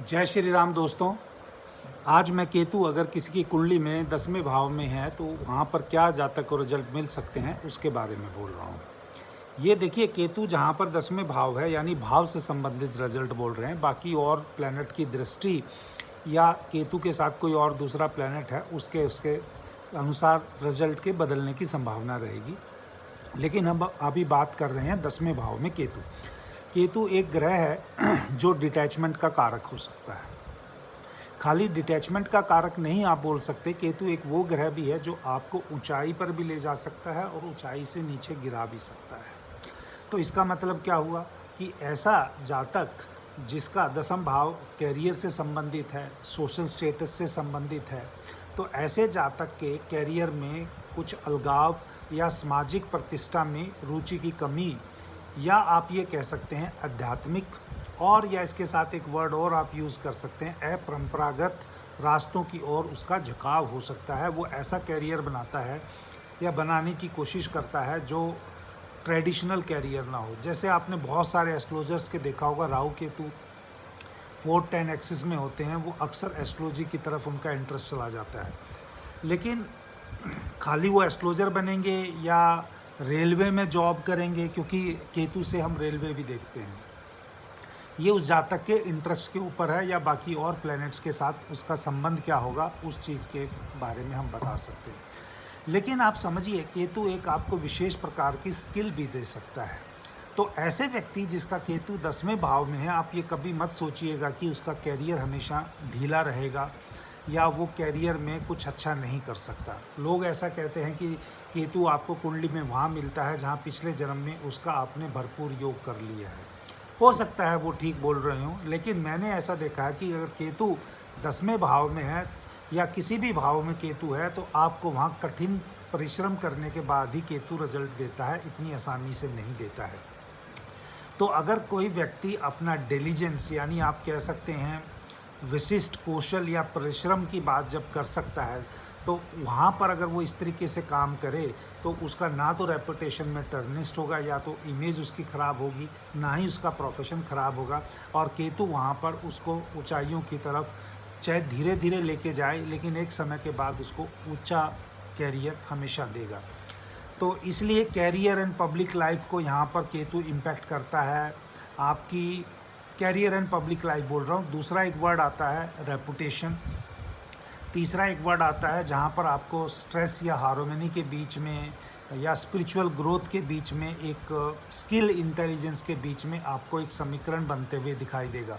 जय श्री राम दोस्तों। आज मैं केतु अगर किसी की कुंडली में 10वें भाव में है तो वहाँ पर क्या जातक को रिजल्ट मिल सकते हैं उसके बारे में बोल रहा हूँ। ये देखिए, केतु जहाँ पर 10वें भाव है यानी भाव से संबंधित रिजल्ट बोल रहे हैं। बाकी और प्लैनेट की दृष्टि या केतु के साथ कोई और दूसरा प्लैनेट है उसके उसके अनुसार रिजल्ट के बदलने की संभावना रहेगी। लेकिन हम अभी बात कर रहे हैं 10वें भाव में केतु। केतु एक ग्रह है जो डिटैचमेंट का कारक हो सकता है। खाली डिटैचमेंट का कारक नहीं आप बोल सकते, केतु एक वो ग्रह भी है जो आपको ऊंचाई पर भी ले जा सकता है और ऊंचाई से नीचे गिरा भी सकता है। तो इसका मतलब क्या हुआ कि ऐसा जातक जिसका 10वां भाव कैरियर से संबंधित है, सोशल स्टेटस से संबंधित है, तो ऐसे जातक के कैरियर में कुछ अलगाव या सामाजिक प्रतिष्ठा में रुचि की कमी, या आप ये कह सकते हैं आध्यात्मिक, और या इसके साथ एक वर्ड और आप यूज़ कर सकते हैं अपरंपरागत रास्तों की ओर उसका झुकाव हो सकता है। वो ऐसा कैरियर बनाता है या बनाने की कोशिश करता है जो ट्रेडिशनल कैरियर ना हो। जैसे आपने बहुत सारे एस्ट्रोलजर्स के देखा होगा, राहु केतु 4-10 एक्सिस में होते हैं, वो अक्सर एस्ट्रोलॉजी की तरफ उनका इंटरेस्ट चला जाता है। लेकिन खाली वो एस्ट्रोलजर बनेंगे या रेलवे में जॉब करेंगे, क्योंकि केतु से हम रेलवे भी देखते हैं, ये उस जातक के इंटरेस्ट के ऊपर है, या बाकी और प्लैनेट्स के साथ उसका संबंध क्या होगा उस चीज़ के बारे में हम बता सकते हैं। लेकिन आप समझिए, केतु एक आपको विशेष प्रकार की स्किल भी दे सकता है। तो ऐसे व्यक्ति जिसका केतु 10वें भाव में है, आप ये कभी मत सोचिएगा कि उसका कैरियर हमेशा ढीला रहेगा या वो कैरियर में कुछ अच्छा नहीं कर सकता। लोग ऐसा कहते हैं कि केतु आपको कुंडली में वहाँ मिलता है जहाँ पिछले जन्म में उसका आपने भरपूर योग कर लिया है। हो सकता है वो ठीक बोल रहे हों, लेकिन मैंने ऐसा देखा है कि अगर केतु 10वें भाव में है या किसी भी भाव में केतु है तो आपको वहाँ कठिन परिश्रम करने के बाद ही केतु रिजल्ट देता है, इतनी आसानी से नहीं देता है। तो अगर कोई व्यक्ति अपना डिलीजेंस, यानी आप कह सकते हैं विशिष्ट कौशल या परिश्रम की बात जब कर सकता है, तो वहाँ पर अगर वो इस तरीके से काम करे तो उसका ना तो रेपुटेशन में टर्निस्ट होगा, या तो इमेज उसकी ख़राब होगी, ना ही उसका प्रोफेशन ख़राब होगा। और केतु वहाँ पर उसको ऊंचाइयों की तरफ चाहे धीरे धीरे लेके जाए, लेकिन एक समय के बाद उसको ऊंचा कैरियर हमेशा देगा। तो इसलिए कैरियर एंड पब्लिक लाइफ को यहाँ पर केतु इम्पैक्ट करता है। आपकी कैरियर एंड पब्लिक लाइफ बोल रहा हूँ। दूसरा एक वर्ड आता है रेपुटेशन। तीसरा एक वर्ड आता है जहाँ पर आपको स्ट्रेस या हार्मनी के बीच में या स्पिरिचुअल ग्रोथ के बीच में, एक स्किल इंटेलिजेंस के बीच में आपको एक समीकरण बनते हुए दिखाई देगा।